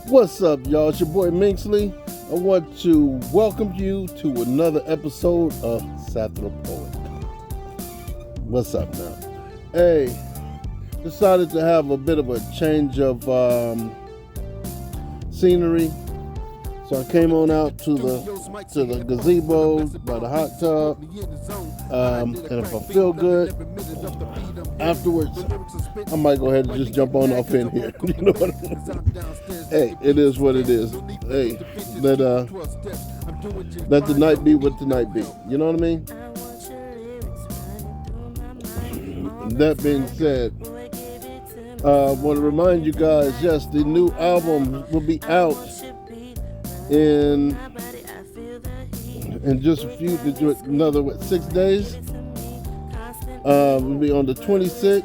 What's up, y'all? It's your boy Minksley. I want to welcome you to another episode of Sathripoic. What's up now? Hey, decided to have a bit of a change of scenery. So I came on out to the gazebo by the hot tub, and if I feel good afterwards, I might go ahead and just jump on off in here. You know what I mean? Hey, it is what it is. Hey, let the night be what the night be. You know what I mean? That being said, I want to remind you guys, yes, the new album will be out in just a few, another 6 days. It'll be on the 26th,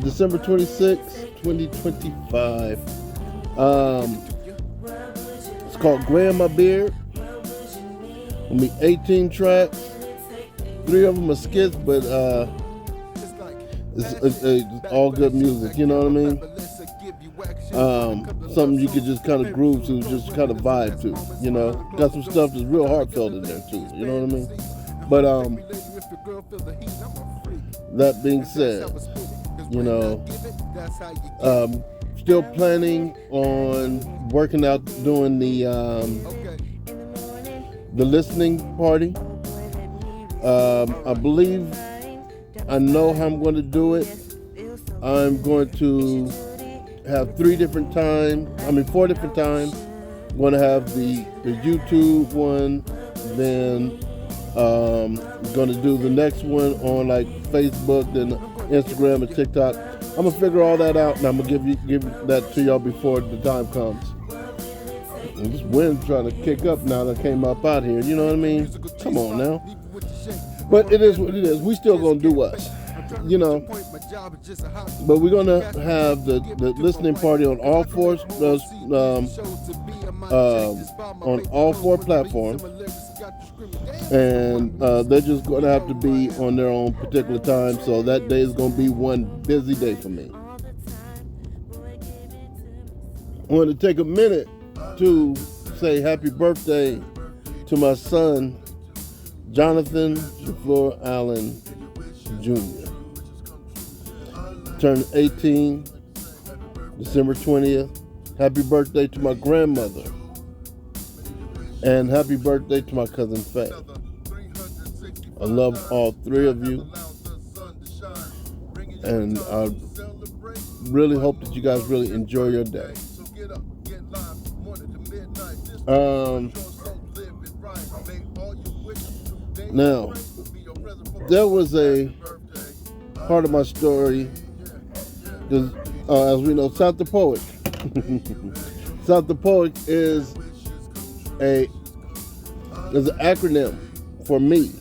December 26th, 2025. It's called Growing My Beard. It'll be 18 tracks. 3 of them are skits, but it's all good music. You know what I mean? Something you could just kind of groove to, just kind of vibe to, you know. Got some stuff that's real heartfelt in there too, you know what I mean? But that being said, you know, still planning on working out, doing the listening party. I believe I know how I'm going to do it. I'm going to have 4 different times. I'm going to have the YouTube one, then going to do the next one on like Facebook, then Instagram and TikTok. I'm gonna figure all that out, and I'm gonna give that to y'all before the time comes. And this wind's trying to kick up now that I came up out here. You know what I mean? Come on now. But it is what it is. We still gonna do us. You know, but we're gonna have the listening party on all 4 platforms, and they're just gonna have to be on their own particular time. So that day is gonna be one busy day for me. I want to take a minute to say happy birthday to my son, Jonathan Shafleur Allen Jr. Turned 18, December 20th. Happy birthday to my grandmother. And happy birthday to my cousin Faye. I love all 3 of you. And I really hope that you guys really enjoy your day. Now, there was a part of my story, because as we know, Sathripoic. Sathripoic is an acronym for me.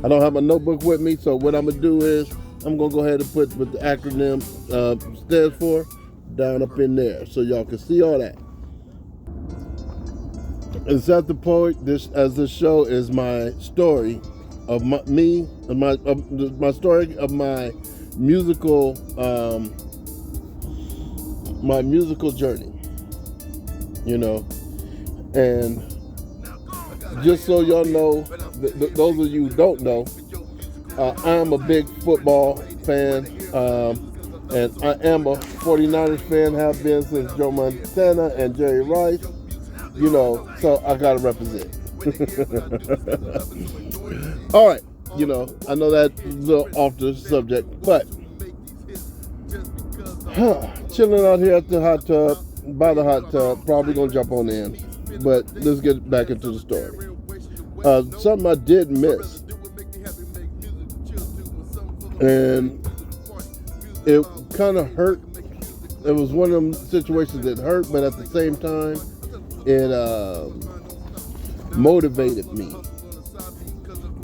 I don't have my notebook with me, so what I'm gonna do is I'm gonna go ahead and put what the acronym stands for down up in there, so y'all can see all that. And Sathripoic, this show is my story of my story of my musical journey, you know. And just so y'all know, those of you who don't know, I'm a big football fan, and I am a 49ers fan, have been since Joe Montana and Jerry Rice, you know, so I gotta represent. All right, you know, I know that's a little off the subject, but chilling out here at the hot tub, by the hot tub, probably gonna jump on in. But let's get back into the story. Something I did miss, and it kind of hurt. It was one of them situations that hurt, but at the same time, it motivated me.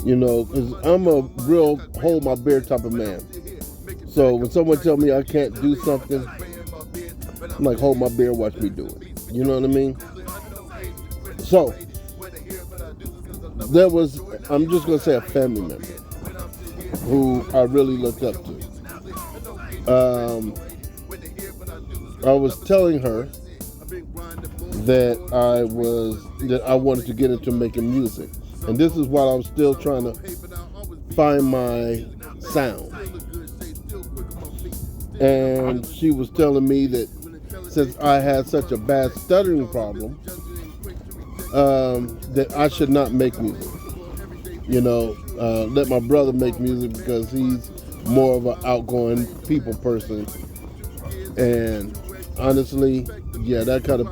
You know, because I'm a real hold my beer type of man. So when someone tells me I can't do something, I'm like, hold my beer, watch me do it. You know what I mean? So there was, I'm just going to say, a family member who I really looked up to. I was telling her that I wanted to get into making music, and this is while I was still trying to find my sound. And she was telling me that since I had such a bad stuttering problem, that I should not make music. Let my brother make music because he's more of an outgoing people person. And honestly, yeah, that kind of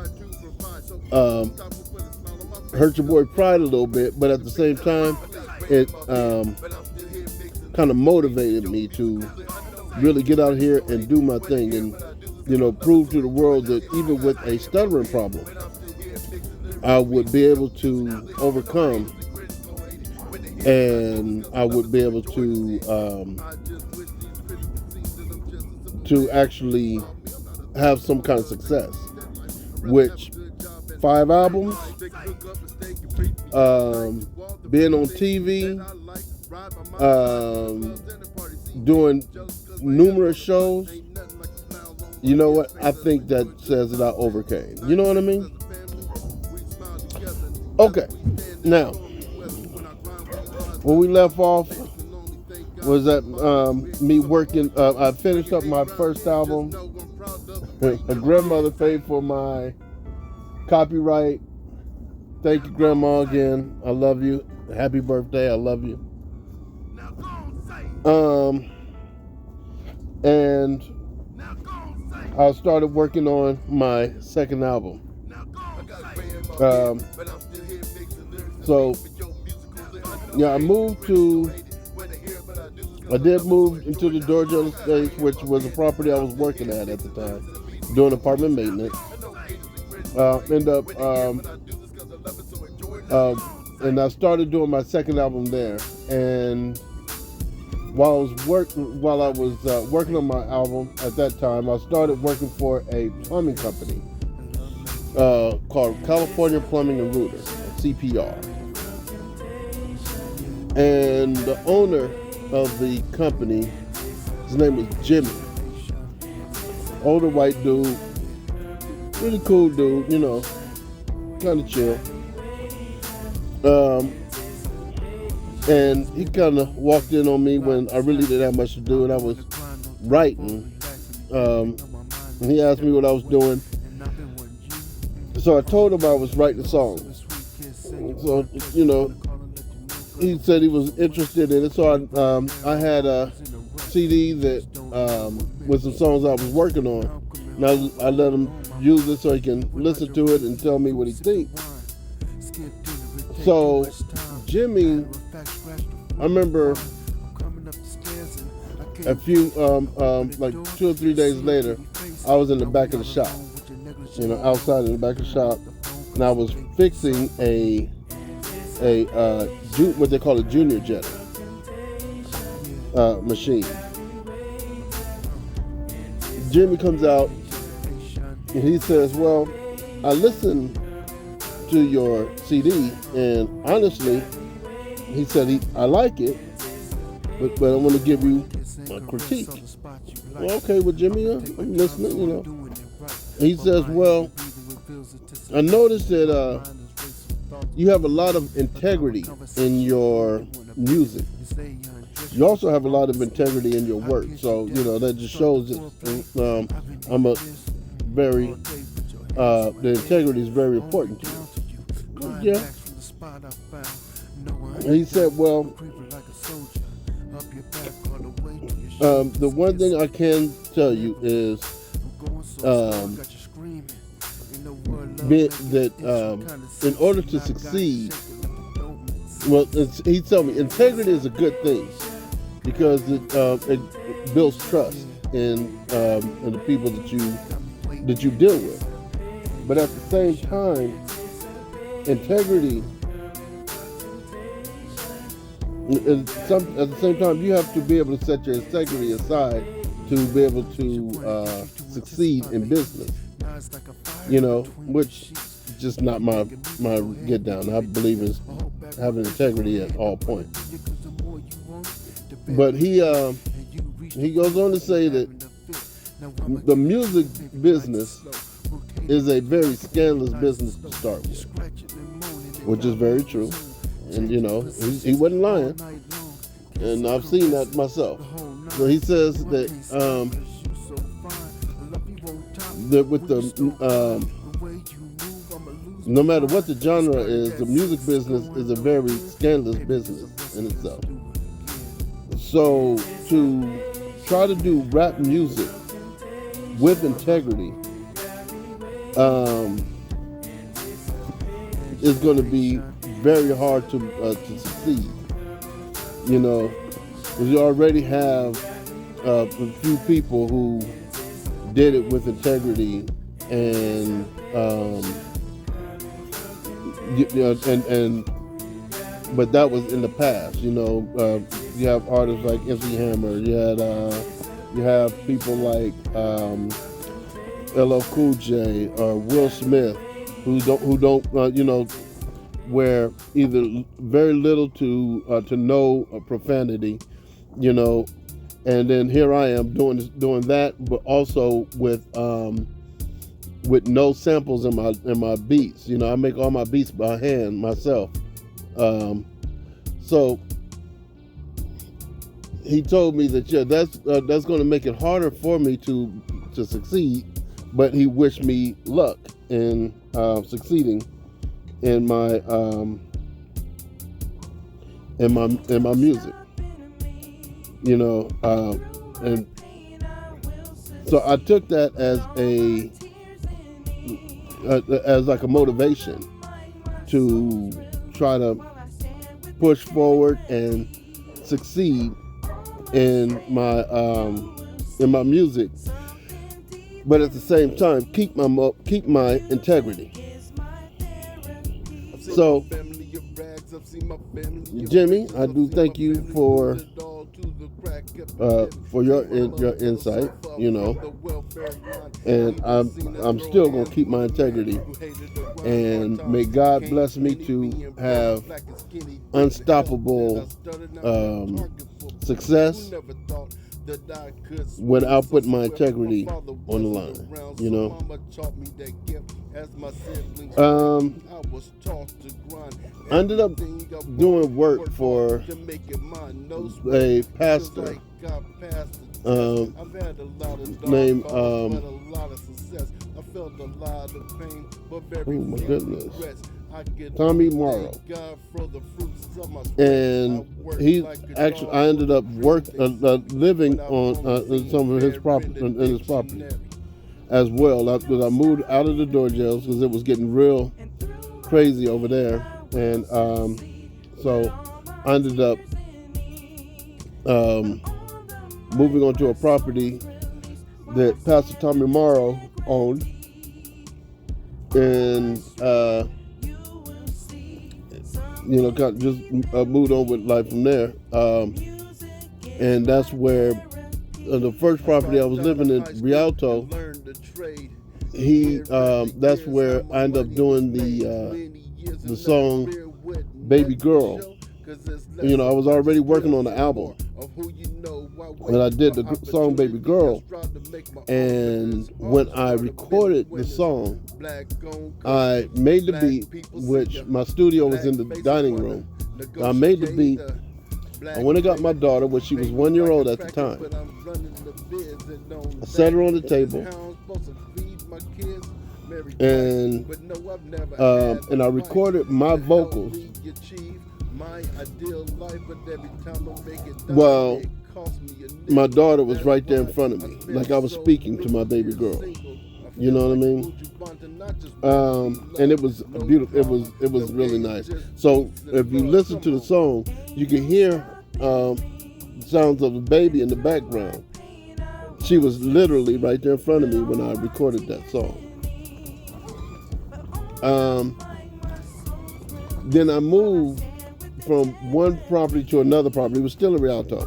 hurt your boy pride a little bit, but at the same time, it kind of motivated me to really get out here and do my thing and, prove to the world that even with a stuttering problem, I would be able to overcome, and I would be able to actually have some kind of success. Which 5 albums, being on TV, doing numerous shows. You know what? I think that says that I overcame. You know what I mean? Okay. Now, when we left off was that me working. I finished up my first album. My grandmother paid for my copyright. Thank you, Grandma, again. I love you. Happy birthday. I love you. And I started working on my second album. So, yeah, I did move into the Georgia Estates, which was a property I was working at the time, doing apartment maintenance. And I started doing my second album there. And while I was working on my album at that time, I started working for a plumbing company called California Plumbing and Router, CPR. And the owner of the company, his name was Jimmy. Older white dude, really cool dude, kind of chill. And he kind of walked in on me when I really didn't have much to do, and I was writing. And he asked me what I was doing. So I told him I was writing songs. So, he said he was interested in it. So I had a CD that with some songs I was working on. And I let him use it so he can listen to it and tell me what he thinks. So Jimmy, I remember a few, like 2 or 3 days later, I was in the back of the shop, outside in the back of the shop, and I was fixing what they call a junior jetter machine. Jimmy comes out and he says, "Well, I listened to your CD, and honestly," he said, "I like it, but I want to give you a critique." Well, okay, well, Jimmy, I'm listening, He says, "Well, I noticed that you have a lot of integrity in your music. You also have a lot of integrity in your work. So, that just shows that the integrity is very important to you." Yeah. And he said, "Well, the one thing I can tell you is that in order to succeed, well, he told me integrity is a good thing because it builds trust in the people that you deal with. But at the same time, integrity, at the same time, you have to be able to set your integrity aside to be able to succeed in business. Which is just not my get down. I believe in having integrity at all points. But he goes on to say that the music business is a very scandalous business to start with, which is very true. And he wasn't lying, and I've seen that myself. So he says that with the no matter what the genre is, the music business is a very scandalous business in itself. So to try to do rap music with integrity is going to be very hard to succeed. Because you already have a few people who did it with integrity, and but that was in the past. You have artists like MC Hammer. You have people like LL Cool J or Will Smith, who don't where either very little to no profanity, and then here I am doing that, but also with no samples in my beats. I make all my beats by hand myself. So he told me that that's going to make it harder for me to succeed, but he wished me luck in succeeding in my music. And so I took that as like a motivation to try to push forward and succeed in my music, but at the same time keep my integrity. So, Jimmy, I do thank you for your insight, and I'm still gonna keep my integrity, and may God bless me to have unstoppable success without putting my integrity on the line. I ended up doing work for a pastor named oh my goodness, Tommy Morrow, and I ended up living on some of his property as well, because I moved out of the door jails because it was getting real crazy over there, and so I ended up moving onto a property that Pastor Tommy Morrow owned, and just moved on with life from there, and that's where the first property I was living in, Rialto, that's where I ended up doing the song Baby Girl. I was already working on the album, and I did the song Baby Girl, and when I recorded the song, I made the beat, which my studio was in the dining room. I made the beat. I went and got my daughter, which she was 1 year old at the time. I sat her on the table, and I recorded my vocals. Well, my daughter was right there in front of me, like I was speaking to my baby girl. You know what I mean? And it was beautiful. It was really nice. So if you listen to the song, you can hear sounds of the baby in the background. She was literally right there in front of me when I recorded that song. Then I moved from one property to another property. It was still in Rialto,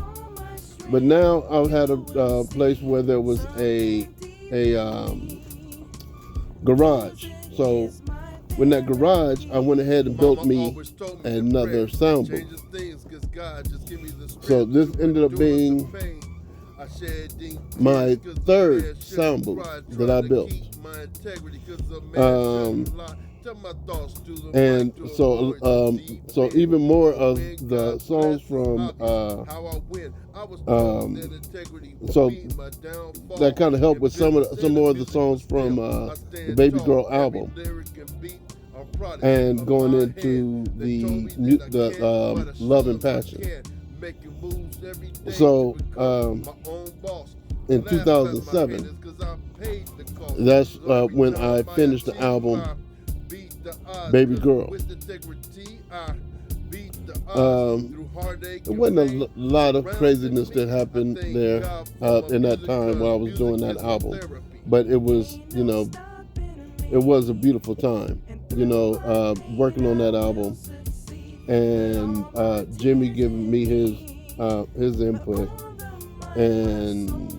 but now I had a place where there was a garage. So when that garage, I went ahead and built me another sound booth. So this ended up being my third sound booth that I built. And so even more of the songs from so that kind of helped with some more of the songs from the Baby Girl album, and going into the Love and Passion. So in 2007, that's when I finished the album Baby Girl. There wasn't a lot of craziness that happened there in that time when I was doing that album, but it was, it was a beautiful time, working on that album, and Jimmy giving me his input, and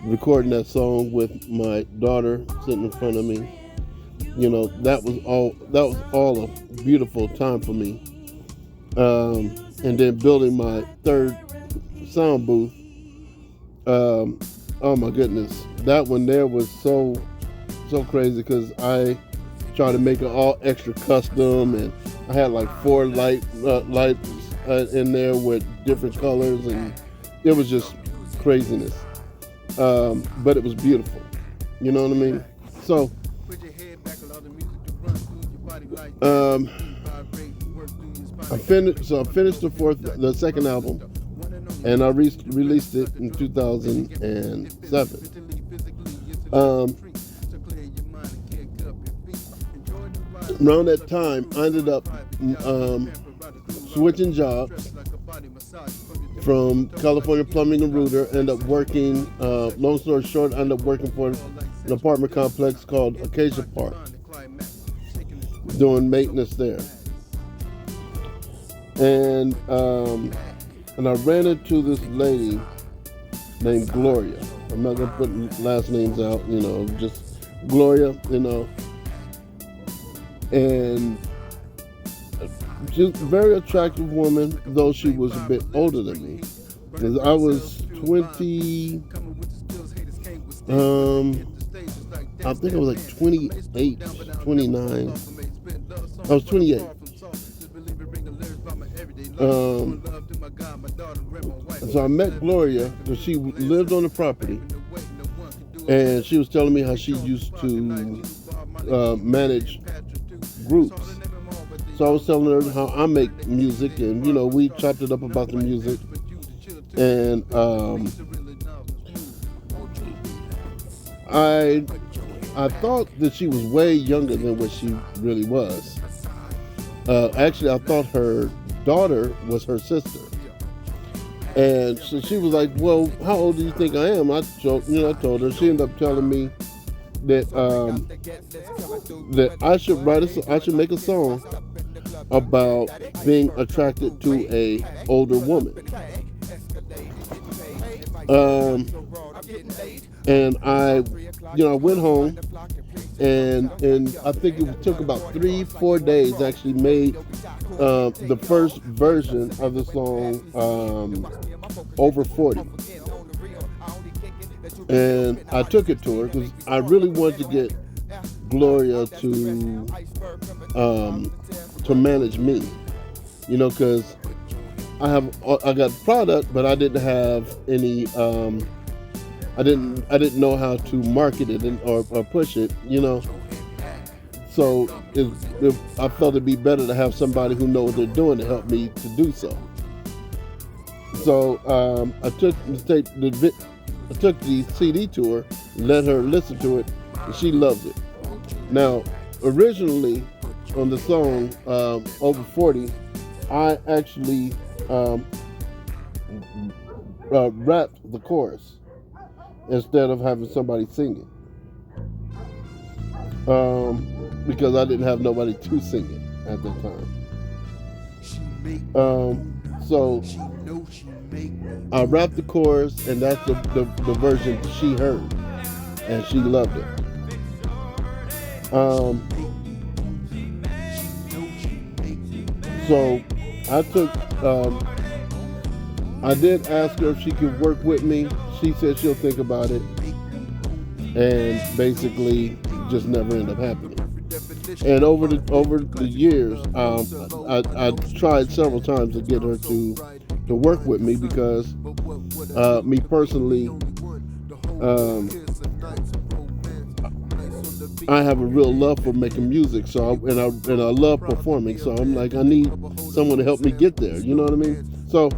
recording that song with my daughter sitting in front of me. That was all a beautiful time for me. And then building my third sound booth. Oh my goodness, that one there was so crazy, because I tried to make it all extra custom, and I had like 4 lights in there with different colors, and it was just craziness. But it was beautiful. You know what I mean? So I finished the second album, and I released it in 2007. Around that time, I ended up switching jobs from California Plumbing and Rooter. Ended up working, long story short, I ended up working for an apartment complex called Acacia Park, doing maintenance there. And I ran into this lady named Gloria. I'm not gonna put last names out, just Gloria, and she's a very attractive woman, though she was a bit older than me. Because I was 20, I think I was like 28, 29. I was 28. So I met Gloria, because she lived on the property, and she was telling me how she used to manage groups. So I was telling her how I make music, and we chopped it up about the music, and I thought that she was way younger than what she really was. Actually, I thought her daughter was her sister. And so she was like, "Well, how old do you think I am?" I told her. She ended up telling me that I should make a song about being attracted to a older woman. And I went home, and I think it took about 3-4 days to actually made the first version of the song, Over 40. And I took it to her because I really wanted to get Gloria to manage me, because I got product, but I didn't have any. I didn't know how to market it or push it, So I felt it'd be better to have somebody who knows what they're doing to help me to do so. So I took the CD to her, let her listen to it, and she loved it. Now, originally on the song Over 40, I actually rapped the chorus instead of having somebody sing it, because I didn't have nobody to sing it at the time. So I rapped the chorus, and that's the version she heard, and she loved it. So I took I did ask her if she could work with me. She said she'll think about it, and basically just never ended up happening. And over the years, I tried several times to get her to work with me because me personally, um, I have a real love for making music. So I love performing. So I'm like, I need someone to help me get there. You know what I mean? So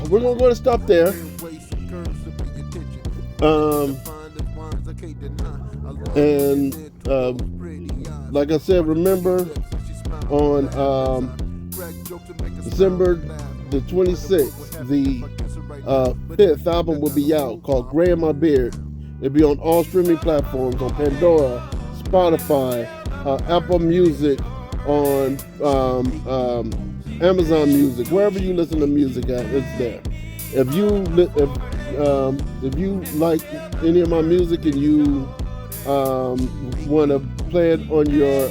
we're gonna go to stop there. And like I said, remember on December the 26th, the fifth album will be out called Gray in My Beard. It'll be on all streaming platforms, on Pandora, Spotify, Apple Music, on Amazon Music, wherever you listen to music at, it's there. If you like any of my music and you want to play it on your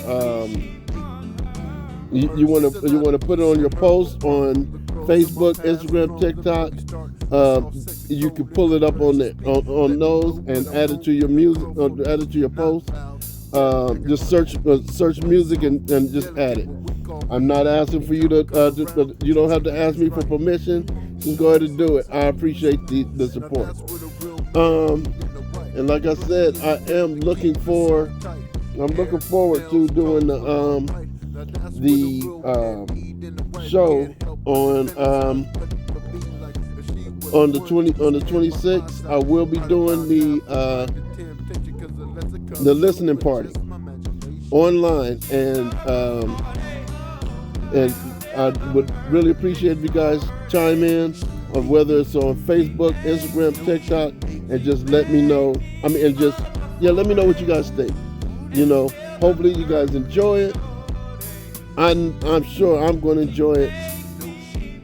you want to put it on your post on Facebook, Instagram, TikTok, you can pull it up on those and add it to your music, add it to your post. Just search music and just add it. I'm not asking for you to you don't have to ask me for permission. Just go ahead and do it. I appreciate the support. And like I said, I'm looking forward to doing the show on the 26th. I will be doing the listening party online, and I would really appreciate if you guys chime in on whether it's on Facebook, Instagram, TikTok, and just let me know. Let me know what you guys think. Hopefully you guys enjoy it. I'm sure I'm going to enjoy it,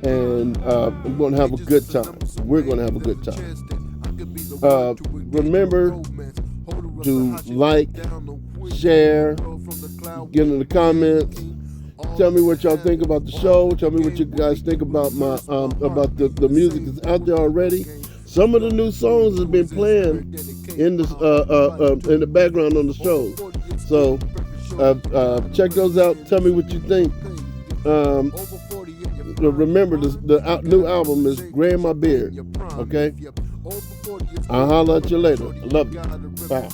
and I'm going to have a good time. We're going to have a good time. Remember to like, share, get in the comments. Tell me what y'all think about the show. Tell me what you guys think about my about the music that's out there already. Some of the new songs have been playing in the background on the show. So check those out. Tell me what you think. Remember, the new album is Gray in My Beard. Okay? I'll holler at you later. I love you. Bye.